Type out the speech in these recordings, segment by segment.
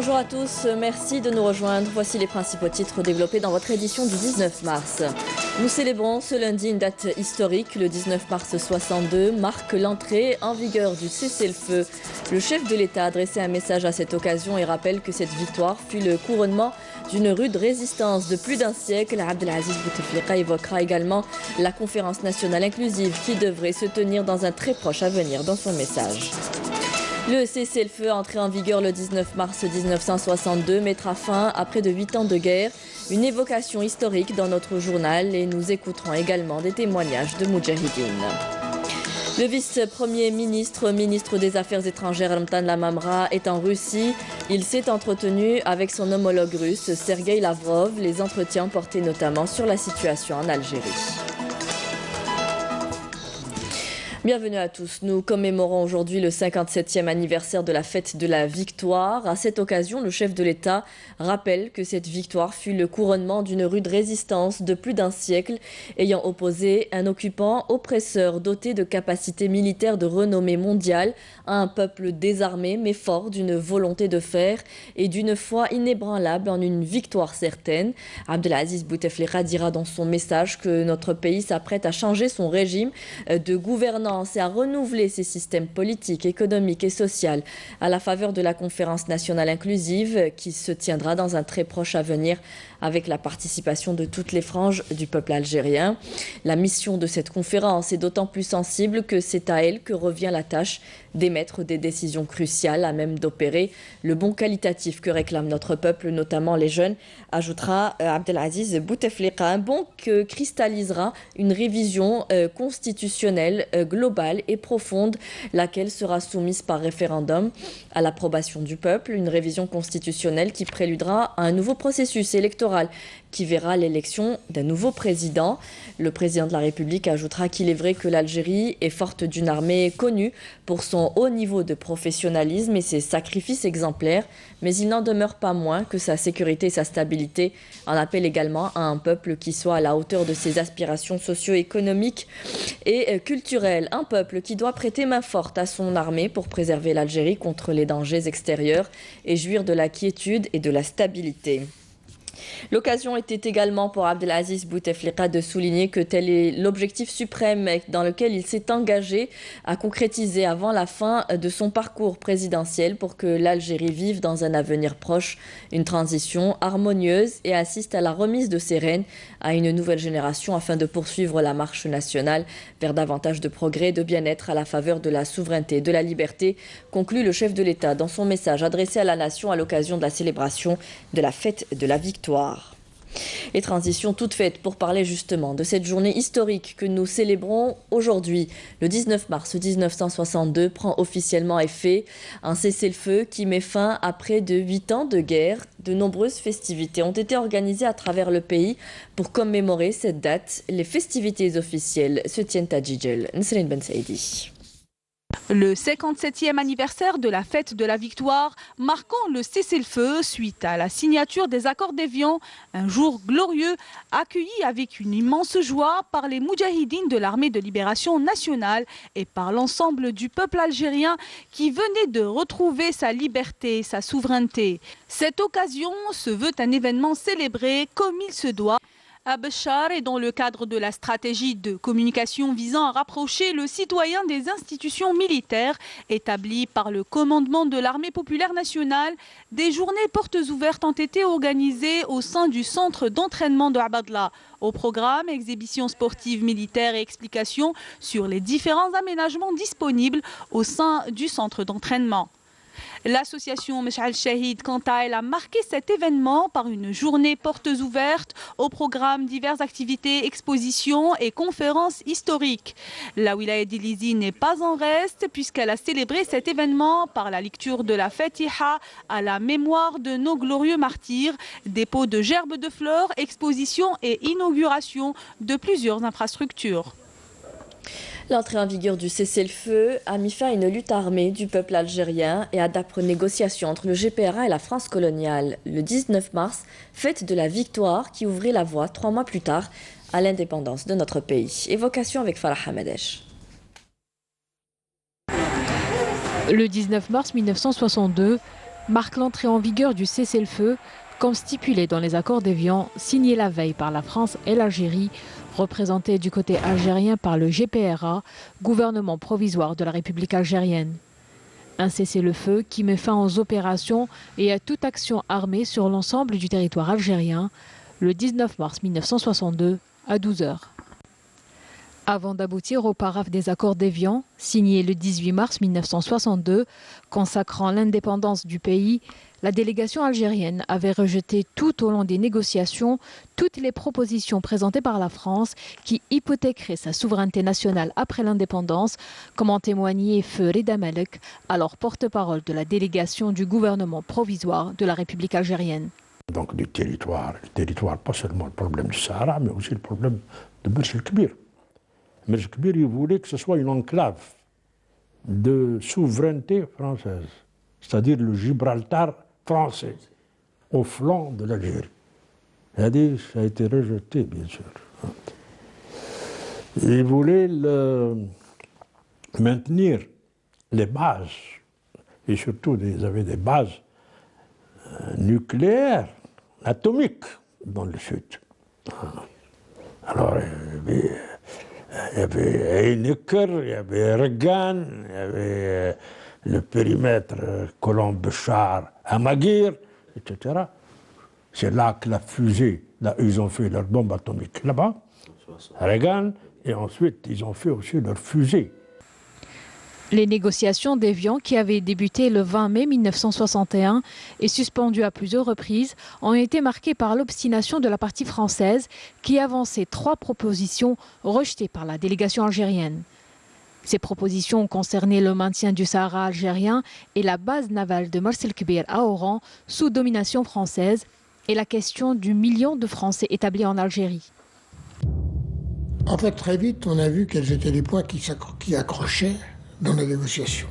Bonjour à tous, merci de nous rejoindre. Voici les principaux titres développés dans votre édition du 19 mars. Nous célébrons ce lundi une date historique. Le 19 mars 62 marque l'entrée en vigueur du cessez-le-feu. Le chef de l'État a adressé un message à cette occasion et rappelle que cette victoire fut le couronnement d'une rude résistance de plus d'un siècle. Abdelaziz Bouteflika évoquera également la conférence nationale inclusive qui devrait se tenir dans un très proche avenir dans son message. Le cessez-le-feu entré en vigueur le 19 mars 1962 mettra fin à près de 8 ans de guerre. Une évocation historique dans notre journal et nous écouterons également des témoignages de Moudjahidine. Le vice-premier ministre des Affaires étrangères Ramtan Lamamra est en Russie. Il s'est entretenu avec son homologue russe Sergueï Lavrov. Les entretiens portaient notamment sur la situation en Algérie. Bienvenue à tous. Nous commémorons aujourd'hui le 57e anniversaire de la fête de la victoire. À cette occasion, le chef de l'État rappelle que cette victoire fut le couronnement d'une rude résistance de plus d'un siècle ayant opposé un occupant oppresseur doté de capacités militaires de renommée mondiale à un peuple désarmé mais fort d'une volonté de fer et d'une foi inébranlable en une victoire certaine. Abdelaziz Bouteflika dira dans son message que notre pays s'apprête à changer son régime de gouvernance et à renouveler ses systèmes politiques, économiques et sociaux à la faveur de la conférence nationale inclusive qui se tiendra dans un très proche avenir avec la participation de toutes les franges du peuple algérien. La mission de cette conférence est d'autant plus sensible que c'est à elle que revient la tâche d'émettre des décisions cruciales à même d'opérer le bon qualitatif que réclame notre peuple, notamment les jeunes, ajoutera Abdelaziz Bouteflika. Un bon que cristallisera une révision constitutionnelle globale et profonde, laquelle sera soumise par référendum à l'approbation du peuple. Une révision constitutionnelle qui préludera à un nouveau processus électoral qui verra l'élection d'un nouveau président. Le président de la République ajoutera qu'il est vrai que l'Algérie est forte d'une armée connue pour son haut niveau de professionnalisme et ses sacrifices exemplaires, mais il n'en demeure pas moins que sa sécurité et sa stabilité en appellent également à un peuple qui soit à la hauteur de ses aspirations socio-économiques et culturelles. Un peuple qui doit prêter main forte à son armée pour préserver l'Algérie contre les dangers extérieurs et jouir de la quiétude et de la stabilité. L'occasion était également pour Abdelaziz Bouteflika de souligner que tel est l'objectif suprême dans lequel il s'est engagé à concrétiser avant la fin de son parcours présidentiel pour que l'Algérie vive dans un avenir proche une transition harmonieuse et assiste à la remise de ses rênes à une nouvelle génération afin de poursuivre la marche nationale vers davantage de progrès et de bien-être à la faveur de la souveraineté et de la liberté, conclut le chef de l'État dans son message adressé à la nation à l'occasion de la célébration de la fête de la victoire. Et transition toute faite pour parler justement de cette journée historique que nous célébrons aujourd'hui. Le 19 mars 1962 prend officiellement effet un cessez-le-feu qui met fin à près de 8 ans de guerre. De nombreuses festivités ont été organisées à travers le pays pour commémorer cette date. Les festivités officielles se tiennent à Djidjel. Nesrine Ben Saïdi. Le 57e anniversaire de la fête de la victoire, marquant le cessez-le-feu suite à la signature des accords d'Évian, un jour glorieux accueilli avec une immense joie par les moudjahidines de l'armée de libération nationale et par l'ensemble du peuple algérien qui venait de retrouver sa liberté, sa souveraineté. Cette occasion se veut un événement célébré comme il se doit à Béchar et dans le cadre de la stratégie de communication visant à rapprocher le citoyen des institutions militaires établies par le commandement de l'armée populaire nationale, des journées portes ouvertes ont été organisées au sein du centre d'entraînement de Abadla. Au programme, exhibitions sportives militaires et explications sur les différents aménagements disponibles au sein du centre d'entraînement. L'association Mesh'al Shahid, quant à elle, a marqué cet événement par une journée portes ouvertes, au programme diverses activités, expositions et conférences historiques. La wilaya d'Ilizi n'est pas en reste puisqu'elle a célébré cet événement par la lecture de la Fatiha à la mémoire de nos glorieux martyrs, dépôt de gerbes de fleurs, exposition et inauguration de plusieurs infrastructures. L'entrée en vigueur du cessez-le-feu a mis fin à une lutte armée du peuple algérien et à d'âpres négociations entre le GPRA et la France coloniale. Le 19 mars, fête de la victoire qui ouvrait la voie 3 mois plus tard à l'indépendance de notre pays. Évocation avec Farah Hamadesh. Le 19 mars 1962, marque l'entrée en vigueur du cessez-le-feu, comme stipulé dans les accords d'Évian signés la veille par la France et l'Algérie, représentés du côté algérien par le GPRA, gouvernement provisoire de la République algérienne. Un cessez-le-feu qui met fin aux opérations et à toute action armée sur l'ensemble du territoire algérien le 19 mars 1962 à 12 h. Avant d'aboutir au paragraphe des accords d'Évian, signé le 18 mars 1962, consacrant l'indépendance du pays, la délégation algérienne avait rejeté tout au long des négociations toutes les propositions présentées par la France qui hypothéqueraient sa souveraineté nationale après l'indépendance, comme en témoignait Feu Reda Malek, alors porte-parole de la délégation du gouvernement provisoire de la République algérienne. Donc du territoire, pas seulement le problème du Sahara, mais aussi le problème de Mers el-Kbir. Mers el-Kbir, il voulait que ce soit une enclave de souveraineté française, c'est-à-dire le Gibraltar français, au flanc de l'Algérie. Ça a été rejeté, bien sûr. Il voulait maintenir les bases, et surtout, ils avaient des bases nucléaires, atomiques, dans le sud. Alors, il y avait Heinecker, il y avait Reagan, il y avait le périmètre Colomb-Béchar, Amaguir, etc. C'est là que la fusée, là, ils ont fait leur bombe atomique là-bas, Reagan, et ensuite ils ont fait aussi leur fusée. Les négociations d'Évian, qui avaient débuté le 20 mai 1961 et suspendues à plusieurs reprises, ont été marquées par l'obstination de la partie française qui avançait 3 propositions rejetées par la délégation algérienne. Ces propositions concernaient le maintien du Sahara algérien et la base navale de Mers el-Kbir à Oran sous domination française et la question du million de Français établis en Algérie. En fait, très vite, on a vu quels étaient les points qui accrochaient dans la négociation.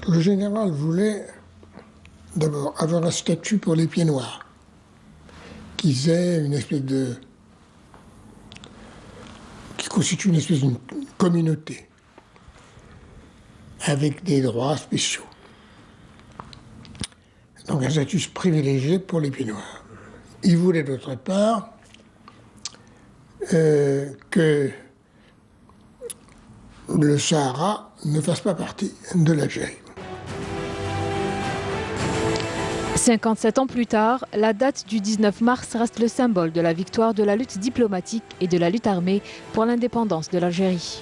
Le général voulait d'abord avoir un statut pour les pieds noirs, qui constitue une espèce de communauté avec des droits spéciaux. Donc un statut privilégié pour les pieds noirs. Il voulait d'autre part que le Sahara ne fasse pas partie de l'Algérie. 57 ans plus tard, la date du 19 mars reste le symbole de la victoire de la lutte diplomatique et de la lutte armée pour l'indépendance de l'Algérie.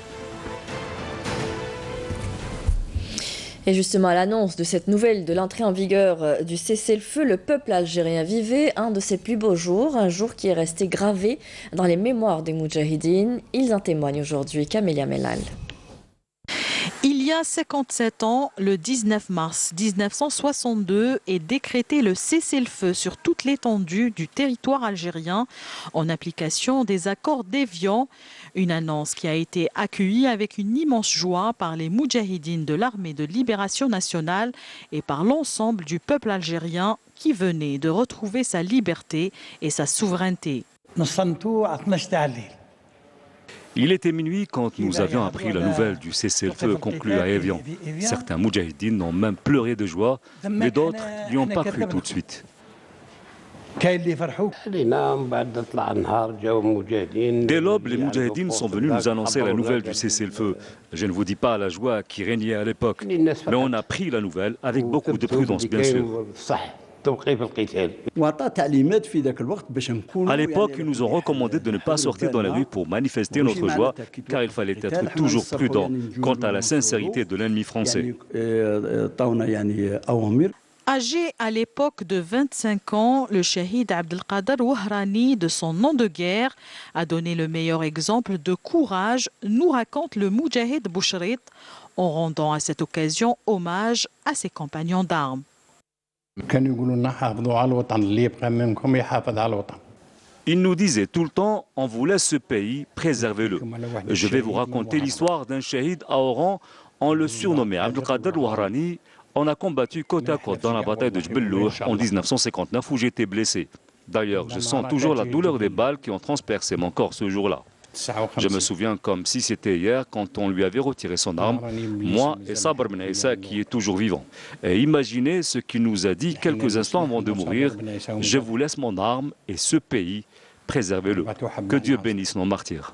Et justement, à l'annonce de cette nouvelle de l'entrée en vigueur du cessez-le-feu, le peuple algérien vivait un de ses plus beaux jours, un jour qui est resté gravé dans les mémoires des Moudjahidines. Ils en témoignent aujourd'hui. Camélia Mellal. Il y a 57 ans, le 19 mars 1962, est décrété le cessez-le-feu sur toute l'étendue du territoire algérien en application des accords d'Évian. Une annonce qui a été accueillie avec une immense joie par les Moudjahidines de l'armée de libération nationale et par l'ensemble du peuple algérien qui venait de retrouver sa liberté et sa souveraineté. Il était minuit quand nous avions appris la nouvelle du cessez-le-feu conclu à Évian. Certains Moudjahidines ont même pleuré de joie, mais d'autres n'y ont pas cru tout de suite. Dès l'aube, les Moudjahidines sont venus nous annoncer la nouvelle du cessez-le-feu. Je ne vous dis pas la joie qui régnait à l'époque, mais on a pris la nouvelle avec beaucoup de prudence, bien sûr. À l'époque, ils nous ont recommandé de ne pas sortir dans les rues pour manifester notre joie, car il fallait être toujours prudent quant à la sincérité de l'ennemi français. Âgé à l'époque de 25 ans, le shahid Abdelkader Wahrani, de son nom de guerre, a donné le meilleur exemple de courage, nous raconte le Moudjahid Bouchrit, en rendant à cette occasion hommage à ses compagnons d'armes. Il nous disait tout le temps, on vous laisse ce pays, préservez-le. Je vais vous raconter l'histoire d'un shahid à Oran, on le surnommait Abdelkader Wahrani. On a combattu côte à côte dans la bataille de Jbel-Lour en 1959 où j'étais blessé. D'ailleurs, je sens toujours la douleur des balles qui ont transpercé mon corps ce jour-là. Je me souviens comme si c'était hier quand on lui avait retiré son arme, moi et Sabr Ben Issa qui est toujours vivant. Et imaginez ce qu'il nous a dit quelques instants avant de mourir. Je vous laisse mon arme et ce pays, préservez-le. Que Dieu bénisse nos martyrs.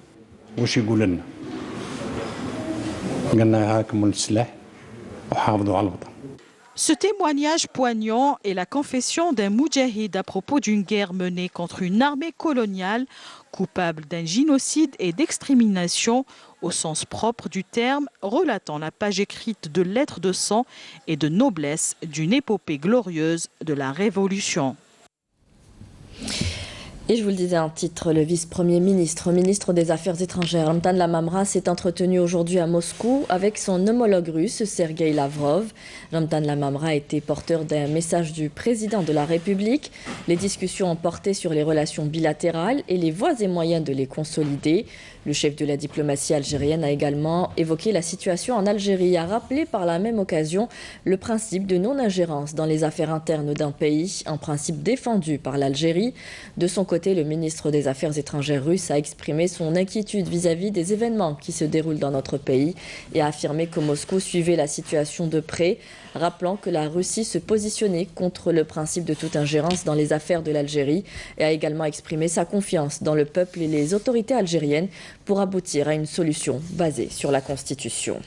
Ce témoignage poignant est la confession d'un moudjahid à propos d'une guerre menée contre une armée coloniale coupable d'un génocide et d'extermination au sens propre du terme, relatant la page écrite de lettres de sang et de noblesse d'une épopée glorieuse de la Révolution. Et je vous le disais en titre, le vice-premier ministre, ministre des Affaires étrangères, Ramtan Lamamra, s'est entretenu aujourd'hui à Moscou avec son homologue russe, Sergueï Lavrov. Ramtan Lamamra a été porteur d'un message du président de la République. Les discussions ont porté sur les relations bilatérales et les voies et moyens de les consolider. Le chef de la diplomatie algérienne a également évoqué la situation en Algérie, a rappelé par la même occasion le principe de non-ingérence dans les affaires internes d'un pays, un principe défendu par l'Algérie. De son côté, le ministre des Affaires étrangères russe a exprimé son inquiétude vis-à-vis des événements qui se déroulent dans notre pays et a affirmé que Moscou suivait la situation de près, rappelant que la Russie se positionnait contre le principe de toute ingérence dans les affaires de l'Algérie et a également exprimé sa confiance dans le peuple et les autorités algériennes pour aboutir à une solution basée sur la Constitution.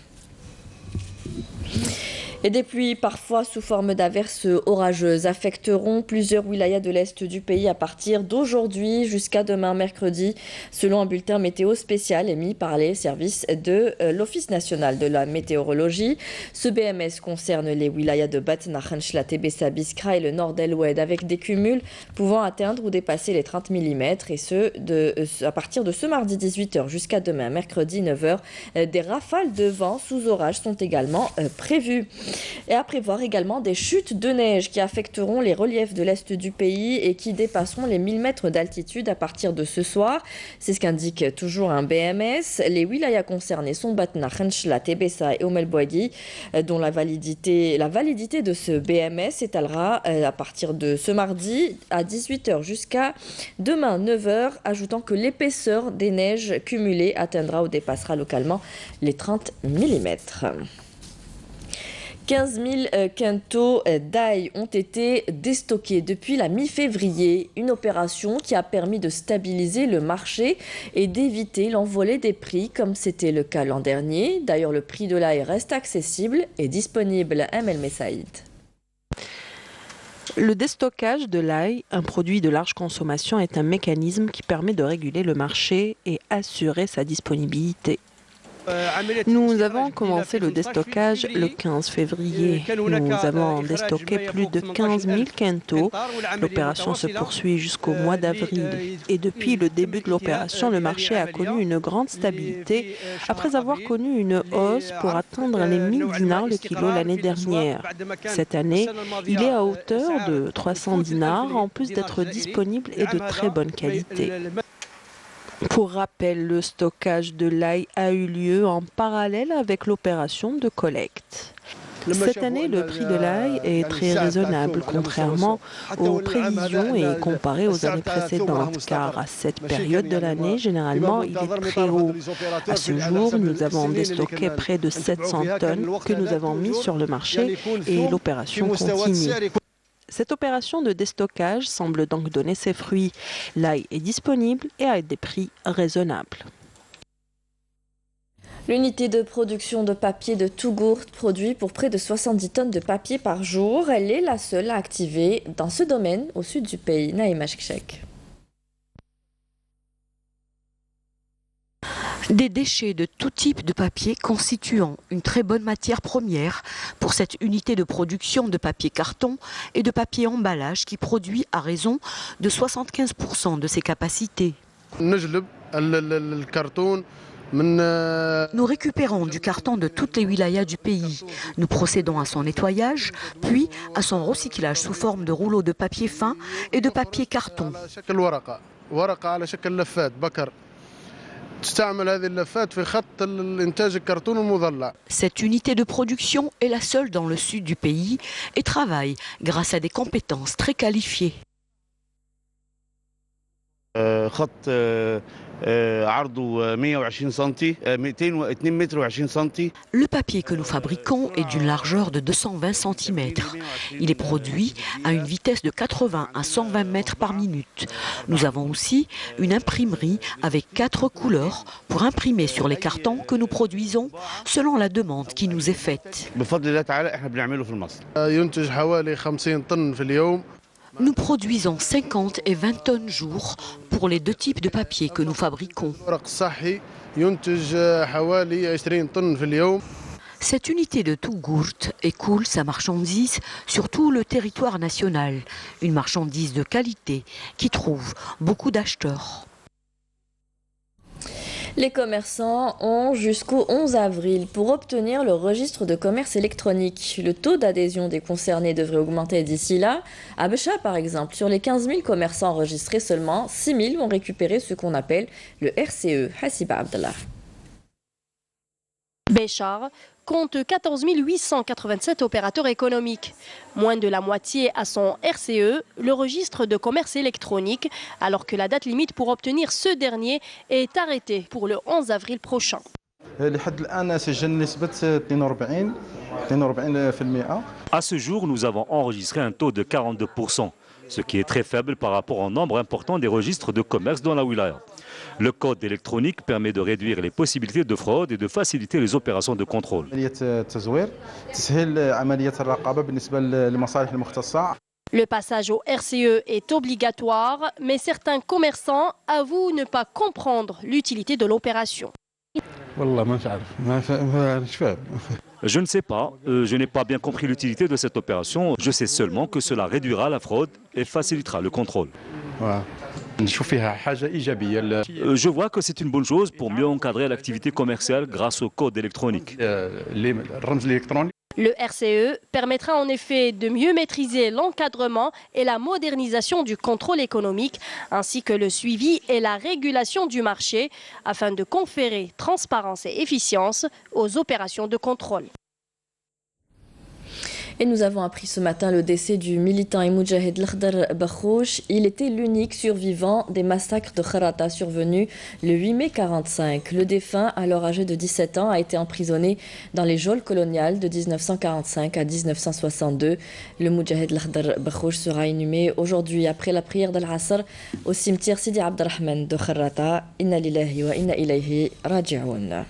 Et des pluies, parfois sous forme d'averses orageuses, affecteront plusieurs wilayas de l'Est du pays à partir d'aujourd'hui jusqu'à demain mercredi, selon un bulletin météo spécial émis par les services de l'Office national de la météorologie. Ce BMS concerne les wilayas de Batna, Khanchla, Tébessa, Biskra et le nord d'El Oued, avec des cumuls pouvant atteindre ou dépasser les 30 mm, et ce, à partir de ce mardi 18h jusqu'à demain mercredi 9h. Des rafales de vent sous orage sont également prévues. Et à prévoir également des chutes de neige qui affecteront les reliefs de l'Est du pays et qui dépasseront les 1000 mètres d'altitude à partir de ce soir. C'est ce qu'indique toujours un BMS. Les wilayas concernés sont Batna, Khanchla, Tébessa et Oum El Bouaghi, dont la validité de ce BMS s'étalera à partir de ce mardi à 18h jusqu'à demain 9h, ajoutant que l'épaisseur des neiges cumulées atteindra ou dépassera localement les 30 mm. 15 000 quintaux d'ail ont été déstockés depuis la mi-février, une opération qui a permis de stabiliser le marché et d'éviter l'envolée des prix comme c'était le cas l'an dernier. D'ailleurs, le prix de l'ail reste accessible et disponible à Mel Messaïd. Le déstockage de l'ail, un produit de large consommation, est un mécanisme qui permet de réguler le marché et assurer sa disponibilité. Nous avons commencé le déstockage le 15 février. Nous avons déstocké plus de 15 000 quintaux. L'opération se poursuit jusqu'au mois d'avril. Et depuis le début de l'opération, le marché a connu une grande stabilité après avoir connu une hausse pour atteindre les 1000 dinars le kilo l'année dernière. Cette année, il est à hauteur de 300 dinars en plus d'être disponible et de très bonne qualité. Pour rappel, le stockage de l'ail a eu lieu en parallèle avec l'opération de collecte. Cette année, le prix de l'ail est très raisonnable, contrairement aux prévisions et comparé aux années précédentes, car à cette période de l'année, généralement, il est très haut. À ce jour, nous avons déstocké près de 700 tonnes que nous avons mis sur le marché et l'opération continue. Cette opération de déstockage semble donc donner ses fruits. L'ail est disponible et à des prix raisonnables. L'unité de production de papier de Tougourt produit pour près de 70 tonnes de papier par jour. Elle est la seule à activer dans ce domaine au sud du pays. Naïma Chekchek. Des déchets de tout type de papier constituant une très bonne matière première pour cette unité de production de papier carton et de papier emballage qui produit à raison de 75% de ses capacités. Nous récupérons du carton de toutes les wilayas du pays. Nous procédons à son nettoyage, puis à son recyclage sous forme de rouleaux de papier fin et de papier carton. Cette unité de production est la seule dans le sud du pays et travaille grâce à des compétences très qualifiées. Le papier que nous fabriquons est d'une largeur de 220 cm. Il est produit à une vitesse de 80 à 120 mètres par minute. Nous avons aussi une imprimerie avec 4 couleurs pour imprimer sur les cartons que nous produisons selon la demande qui nous est faite. Nous produisons 50 et 20 tonnes jour pour les deux types de papier que nous fabriquons. Cette unité de Tougourt écoule sa marchandise sur tout le territoire national. Une marchandise de qualité qui trouve beaucoup d'acheteurs. Les commerçants ont jusqu'au 11 avril pour obtenir le registre de commerce électronique. Le taux d'adhésion des concernés devrait augmenter d'ici là. À Béchar, par exemple, sur les 15 000 commerçants enregistrés, seulement 6 000 vont récupérer ce qu'on appelle le RCE. Hassiba Abdallah. Béchar compte 14 887 opérateurs économiques. Moins de la moitié à son RCE, le registre de commerce électronique, alors que la date limite pour obtenir ce dernier est arrêtée pour le 11 avril prochain. À ce jour, nous avons enregistré un taux de 42%, ce qui est très faible par rapport au nombre important des registres de commerce dans la wilaya. Le code électronique permet de réduire les possibilités de fraude et de faciliter les opérations de contrôle. Le passage au RCE est obligatoire, mais certains commerçants avouent ne pas comprendre l'utilité de l'opération. Je ne sais pas, je n'ai pas bien compris l'utilité de cette opération. Je sais seulement que cela réduira la fraude et facilitera le contrôle. Je vois que c'est une bonne chose pour mieux encadrer l'activité commerciale grâce au code électronique. Le RCE permettra en effet de mieux maîtriser l'encadrement et la modernisation du contrôle économique, ainsi que le suivi et la régulation du marché, afin de conférer transparence et efficience aux opérations de contrôle. Et nous avons appris ce matin le décès du militant et moudjahid Lakhdar Bakhouch. Il était l'unique survivant des massacres de Kharata survenus le 8 mai 1945. Le défunt, alors âgé de 17 ans, a été emprisonné dans les geôles coloniales de 1945 à 1962. Le moudjahid Lakhdar Bakhouch sera inhumé aujourd'hui après la prière d'Al-Asr au cimetière Sidi Abdelrahman de Kharata. Inna lillahi wa inna ilayhi raji'un.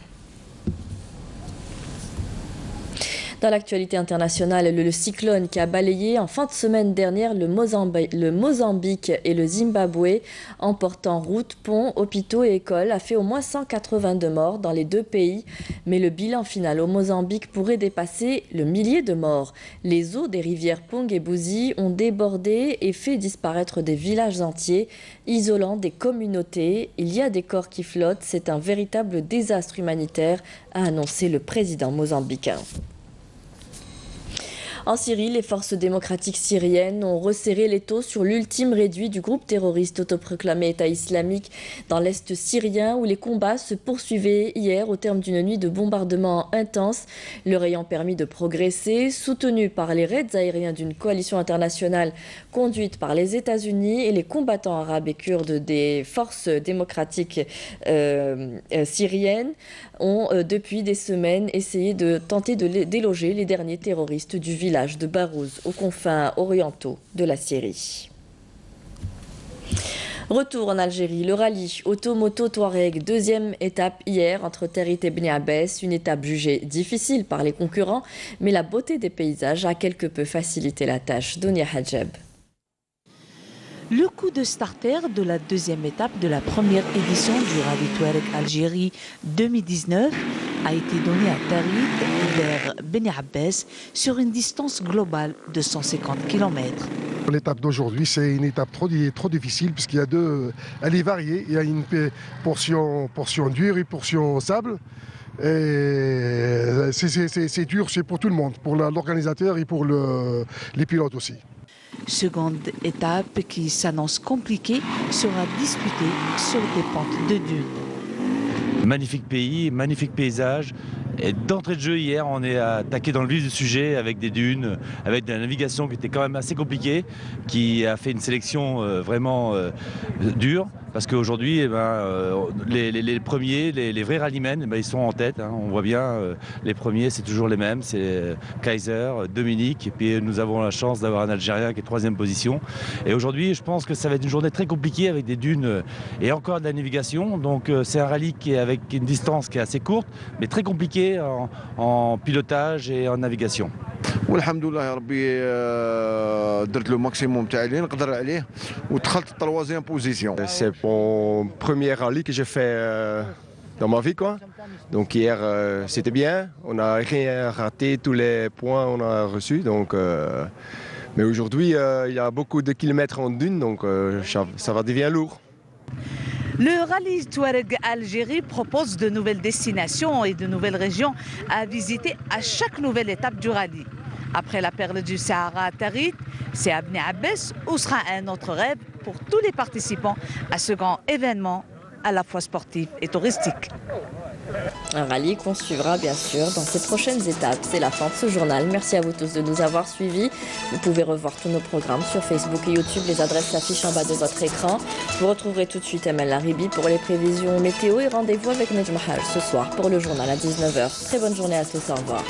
Dans l'actualité internationale, le cyclone qui a balayé en fin de semaine dernière le Mozambique et le Zimbabwe, emportant routes, ponts, hôpitaux et écoles, a fait au moins 182 morts dans les deux pays. Mais le bilan final au Mozambique pourrait dépasser le millier de morts. Les eaux des rivières Pong et Buzi ont débordé et fait disparaître des villages entiers, isolant des communautés. Il y a des corps qui flottent. C'est un véritable désastre humanitaire, a annoncé le président mozambicain. En Syrie, les forces démocratiques syriennes ont resserré l'étau sur l'ultime réduit du groupe terroriste autoproclamé État islamique dans l'est syrien où les combats se poursuivaient hier au terme d'une nuit de bombardements intenses, leur ayant permis de progresser, soutenu par les raids aériens d'une coalition internationale conduite par les États-Unis et les combattants arabes et kurdes des forces démocratiques syriennes ont depuis des semaines essayé de tenter de déloger les derniers terroristes du village de Barouz, aux confins orientaux de la Syrie. Retour en Algérie, le rallye Auto-Moto Touareg, deuxième étape hier entre Territ et Bni Abbès, une étape jugée difficile par les concurrents, mais la beauté des paysages a quelque peu facilité la tâche. Dounia Hadjab. Le coup de starter de la deuxième étape de la première édition du Rallye Touareg Algérie 2019 a été donné à Territ vers Bni Abbès sur une distance globale de 150 km. L'étape d'aujourd'hui, c'est une étape trop difficile puisqu'il y a elle est variée. Il y a une portion dure et une portion sable. Et c'est dur, c'est pour tout le monde, pour l'organisateur et pour les pilotes aussi. Seconde étape qui s'annonce compliquée sera disputée sur des pentes de dunes. Magnifique pays, magnifique paysage. Et d'entrée de jeu hier, on est attaqué dans le vif du sujet avec des dunes, avec de la navigation qui était quand même assez compliquée, qui a fait une sélection vraiment dure parce qu'aujourd'hui, les premiers, les vrais rallymen, ils sont en tête. Hein. On voit bien, les premiers, c'est toujours les mêmes. C'est Kaiser, Dominique, et puis nous avons la chance d'avoir un Algérien qui est 3e position. Et aujourd'hui, je pense que ça va être une journée très compliquée avec des dunes et encore de la navigation. Donc c'est un rallye qui est avec une distance qui est assez courte, mais très compliquée en pilotage et en navigation. والحمد لله ربي درت le maximum تاعي اللي نقدر عليه ودخلت 3e position. C'est mon premier rallye que j'ai fait dans ma vie, quoi. Donc hier c'était bien, on n'a rien raté, tous les points on a reçus. Donc mais aujourd'hui il y a beaucoup de kilomètres en dune, donc ça va devenir lourd. Le rallye Touareg Algérie propose de nouvelles destinations et de nouvelles régions à visiter à chaque nouvelle étape du rallye. Après la perle du Sahara à Tarit, c'est à Bni Abbès où sera un autre rêve pour tous les participants à ce grand événement à la fois sportif et touristique. Un rallye qu'on suivra bien sûr dans ces prochaines étapes. C'est la fin de ce journal. Merci à vous tous de nous avoir suivis. Vous pouvez revoir tous nos programmes sur Facebook et YouTube. Les adresses s'affichent en bas de votre écran. Vous retrouverez tout de suite Amel Laribi pour les prévisions météo et rendez-vous avec Nejma Haj ce soir pour le journal à 19h. Très bonne journée à tous. Au revoir.